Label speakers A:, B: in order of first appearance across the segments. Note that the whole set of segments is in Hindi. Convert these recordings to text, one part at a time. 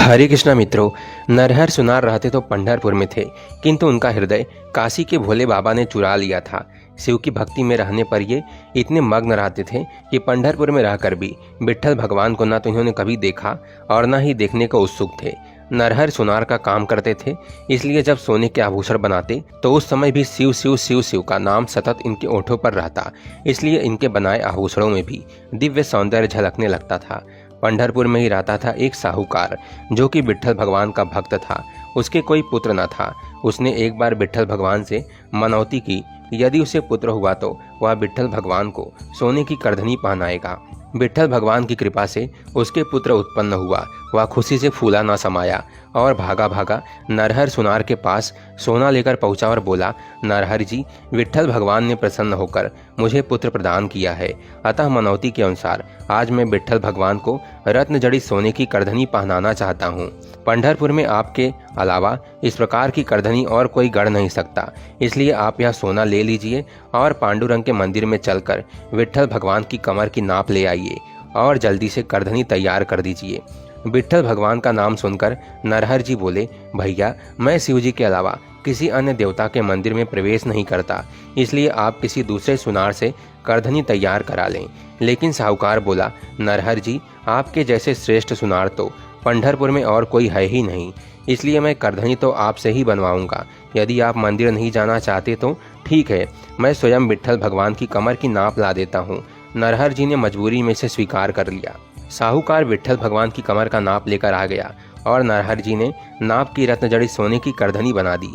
A: हरे कृष्णा मित्रों, नरहर सुनार रहते तो पंढरपुर में थे, किंतु उनका हृदय काशी के भोले बाबा ने चुरा लिया था। शिव की भक्ति में रहने पर ये इतने मग्न रहते थे कि पंढरपुर में रहकर भी विट्ठल भगवान को न तो इन्होंने कभी देखा और न ही देखने को उत्सुक थे। नरहर सुनार का काम करते थे, इसलिए जब सोने के आभूषण बनाते तो उस समय भी शिव शिव शिव शिव का नाम सतत इनके ओठों पर रहता, इसलिए इनके बनाए आभूषणों में भी दिव्य सौंदर्य झलकने लगता था। पंढरपुर में ही रहता था एक साहूकार, जो कि विट्ठल भगवान का भक्त था। उसके कोई पुत्र न था। उसने एक बार विट्ठल भगवान से मनौती की कि यदि उसे पुत्र हुआ तो वह विट्ठल भगवान को सोने की करधनी पहनाएगा। विट्ठल भगवान की कृपा से उसके पुत्र उत्पन्न हुआ। वह खुशी से फूला न समाया और भागा भागा नरहर सुनार के पास सोना लेकर पहुंचा और बोला, नरहर जी, विट्ठल भगवान ने प्रसन्न होकर मुझे पुत्र प्रदान किया है, अतः मनौती के अनुसार आज मैं विट्ठल भगवान को रत्न जड़ित सोने की करधनी पहनाना चाहता हूँ। पंढरपुर में आपके अलावा इस प्रकार की करधनी और कोई गढ़ नहीं सकता, इसलिए आप यह सोना ले लीजिए और पांडुरंग के मंदिर में चलकर विट्ठल भगवान की कमर की नाप ले आइए और जल्दी से करधनी तैयार कर दीजिए। विट्ठल भगवान का नाम सुनकर नरहर जी बोले, भैया, मैं शिव जी के अलावा किसी अन्य देवता के मंदिर में प्रवेश नहीं करता, इसलिए आप किसी दूसरे सुनार से करधनी तैयार करा लें। लेकिन साहूकार बोला, नरहर जी, आपके जैसे श्रेष्ठ सुनार तो पंढरपुर में और कोई है ही नहीं, इसलिए मैं करधनी तो आपसे ही बनवाऊंगा। यदि आप मंदिर नहीं जाना चाहते तो ठीक है, मैं स्वयं विट्ठल भगवान की कमर की नाप ला देता हूँ। नरहर जी ने मजबूरी में से स्वीकार कर लिया। साहूकार विट्ठल भगवान की कमर का नाप लेकर आ गया और नरहर जी ने नाप की रत्न जड़ित सोने की करधनी बना दी।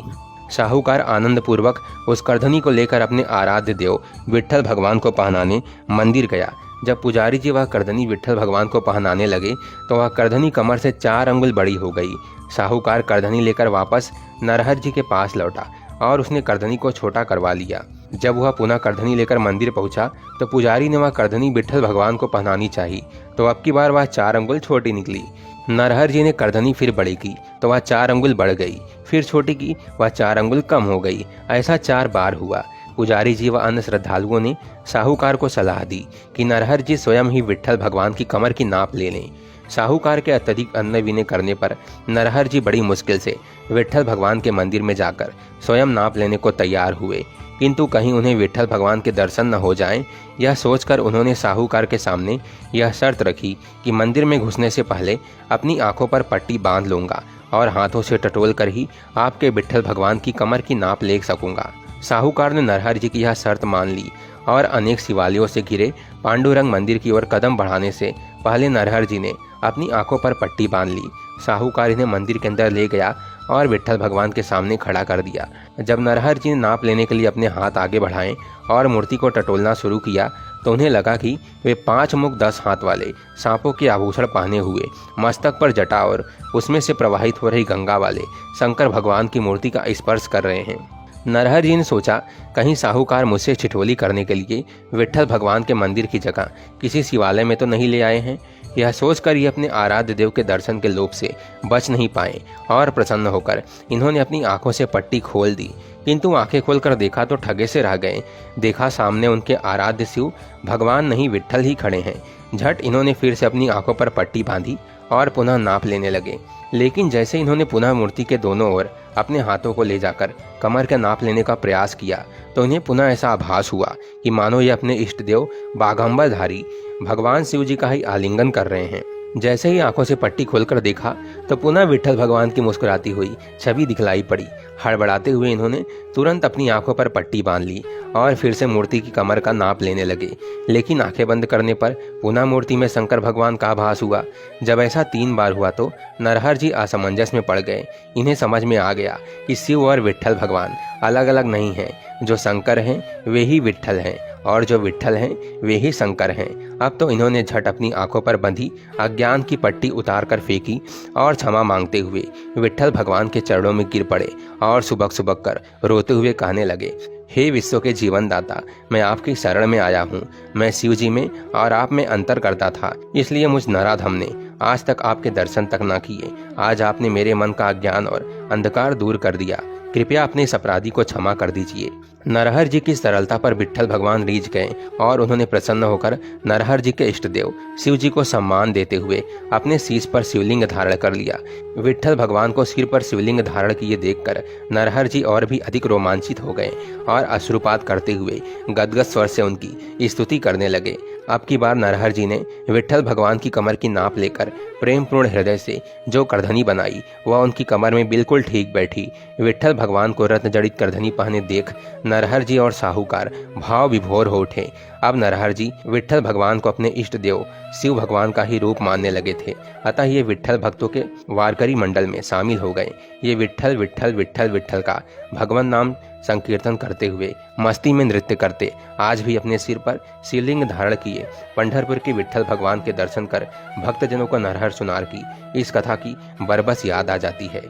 A: साहूकार आनंद पूर्वक उस करधनी को लेकर अपने आराध्य देव विट्ठल भगवान को पहनाने मंदिर गया। जब पुजारी जी वह करधनी विट्ठल भगवान को पहनाने लगे तो वह करधनी कमर से 4 अंगुल बड़ी हो गई। साहूकार करधनी लेकर वापस नरहर जी के पास लौटा और उसने करधनी को छोटा करवा लिया। जब वह पुनः करधनी लेकर मंदिर पहुंचा तो पुजारी ने वह करधनी विट्ठल भगवान को पहनानी चाहिए, तो अब की बार वह 4 अंगुल छोटी निकली। नरहर जी ने करधनी फिर बड़ी की तो वह 4 अंगुल बढ़ गई, फिर छोटी की, वह 4 अंगुल कम हो गई। ऐसा 4 बार हुआ। पुजारी जी व अन्य श्रद्धालुओं ने साहूकार को सलाह दी कि नरहर जी स्वयं ही विट्ठल भगवान की कमर की नाप ले लें। साहूकार के अत्यधिक अन्न विनय करने पर नरहर जी बड़ी मुश्किल से विट्ठल भगवान के मंदिर में जाकर स्वयं नाप लेने को तैयार हुए, किंतु कहीं उन्हें विट्ठल भगवान के दर्शन न हो जाएं, यह सोचकर उन्होंने साहूकार के सामने यह शर्त रखी कि मंदिर में घुसने से पहले अपनी आंखों पर पट्टी बांध लूंगा और हाथों से टटोल कर ही आपके विट्ठल भगवान की कमर की नाप ले सकूंगा। साहूकार ने नरहर जी की यह शर्त मान ली और अनेक शिवालयों से घिरे पांडुरंग मंदिर की ओर कदम बढ़ाने से पहले नरहर जी ने अपनी आंखों पर पट्टी बांध ली। साहूकार इन्हें मंदिर के अंदर ले गया और विट्ठल भगवान के सामने खड़ा कर दिया। जब नरहर जी ने नाप लेने के लिए अपने हाथ आगे बढ़ाए और मूर्ति को टटोलना शुरू किया तो उन्हें लगा कि वे 5 मुख 10 हाथ वाले सांपों के आभूषण पहने हुए, मस्तक पर जटा और उसमें से प्रवाहित हो रही गंगा वाले शंकर भगवान की मूर्ति का स्पर्श कर रहे हैं। नरहर जी ने सोचा, कहीं साहूकार मुझसे ठिठोली करने के लिए विट्ठल भगवान के मंदिर की जगह किसी शिवालय में तो नहीं ले आए हैं। यह सोचकर ये अपने आराध्य देव के दर्शन के लोभ से बच नहीं पाए और प्रसन्न होकर इन्होंने अपनी आंखों से पट्टी खोल दी, किंतु आंखें खोलकर देखा तो ठगे से रह गए। देखा सामने उनके आराध्य शिव भगवान नहीं विट्ठल ही खड़े हैं। झट इन्होंने फिर से अपनी आंखों पर पट्टी बांधी और पुनः नाप लेने लगे। लेकिन जैसे इन्होंने पुनः मूर्ति के दोनों ओर अपने हाथों को ले जाकर कमर का नाप लेने का प्रयास किया तो इन्हें पुनः ऐसा आभास हुआ कि मानो ये अपने इष्ट देव बाघंबरधारी भगवान शिव जी का ही आलिंगन कर रहे हैं। जैसे ही आंखों से पट्टी खोलकर देखा तो पुनः विट्ठल भगवान की मुस्कुराती हुई छवि दिखलाई पड़ी। हड़बड़ाते हुए इन्होंने तुरंत अपनी आंखों पर पट्टी बांध ली और फिर से मूर्ति की कमर का नाप लेने लगे। लेकिन आंखें बंद करने पर पुनः मूर्ति में शंकर भगवान का आभास हुआ। जब ऐसा 3 बार हुआ तो नरहर जी असमंजस में पड़ गए। इन्हें समझ में आ गया कि शिव और विट्ठल भगवान अलग अलग नहीं हैं। जो शंकर हैं वे ही विट्ठल हैं और जो विट्ठल हैं वे ही शंकर हैं। अब तो इन्होंने झट अपनी आंखों पर बंधी अज्ञान की पट्टी उतार कर फेंकी और क्षमा मांगते हुए विट्ठल भगवान के चरणों में गिर पड़े और सुबक सुबक कर रोते हुए कहने लगे, हे विश्व के जीवन दाता, मैं आपकी शरण में आया हूँ। मैं शिव जी में और आप में अंतर करता था, इसलिए मुझ नराधम ने आज तक आपके दर्शन तक ना किए। आज आपने मेरे मन का अज्ञान और अंधकार दूर कर दिया। कृपया अपने इस अपराधी को क्षमा कर दीजिए। नरहर जी की सरलता पर विट्ठल भगवान रीझ गए और उन्होंने प्रसन्न होकर नरहर जी के इष्ट देव शिव जी को सम्मान देते हुए अपने शीश पर शिवलिंग धारण कर लिया। विट्ठल भगवान को सिर पर शिवलिंग धारण किए देखकर नरहर जी और भी अधिक रोमांचित हो गए और अश्रुपात करते हुए गदगद स्वर से उनकी स्तुति करने लगे। अब की बार नरहर जी ने विट्ठल भगवान की कमर की नाप लेकर प्रेमपूर्ण हृदय से जो करधनी बनाई वह उनकी कमर में बिल्कुल ठीक बैठी। विट्ठल भगवान को रत्न जड़ित करधनी पहने देख नरहर जी और साहूकार भाव विभोर हो उठे। अब नरहर जी विट्ठल भगवान को अपने इष्ट देव शिव भगवान का ही रूप मानने लगे थे। अतः ये विट्ठल भक्तों के वारकरी मंडल में शामिल हो गए। ये विट्ठल विट्ठल विट्ठल विट्ठल का भगवान नाम संकीर्तन करते हुए मस्ती में नृत्य करते आज भी अपने सिर पर शिवलिंग धारण किए पंढरपुर के विट्ठल भगवान के दर्शन कर भक्तजनों को नरहर सुनार की इस कथा की बरबस याद आ जाती है।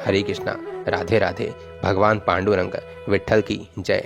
A: हरे कृष्णा, राधे राधे। भगवान पांडुरंग विट्ठल की जय।